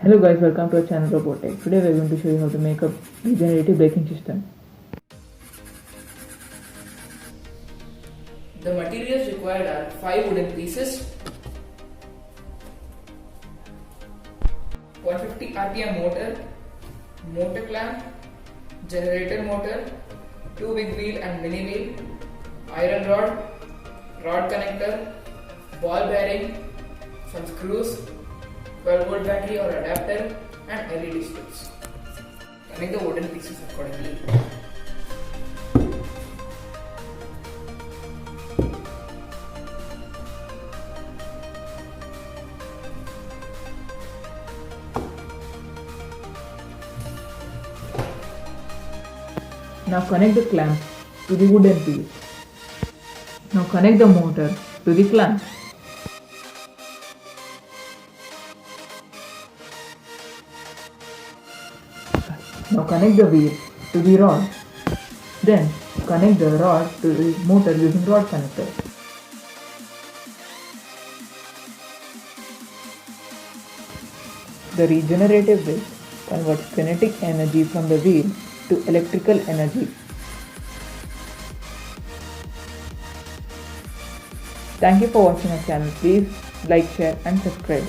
Hello guys, welcome to our channel Robotech. Today we are going to show you how to make a regenerative braking system. The materials required are 5 wooden pieces, 150 RPM motor, motor clamp, generator motor, 2 big wheel and mini wheel, iron rod, rod connector, ball bearing, some screws, 12 volt battery or adapter and LED strips. Connect the wooden pieces accordingly. Now connect the clamp to the wooden piece. Now connect the motor to the clamp. Now connect the wheel to the rod. Then connect the rod to the motor using rod connector. The regenerative brake converts kinetic energy from the wheel to electrical energy. Thank you for watching our channel. Please like, share and subscribe.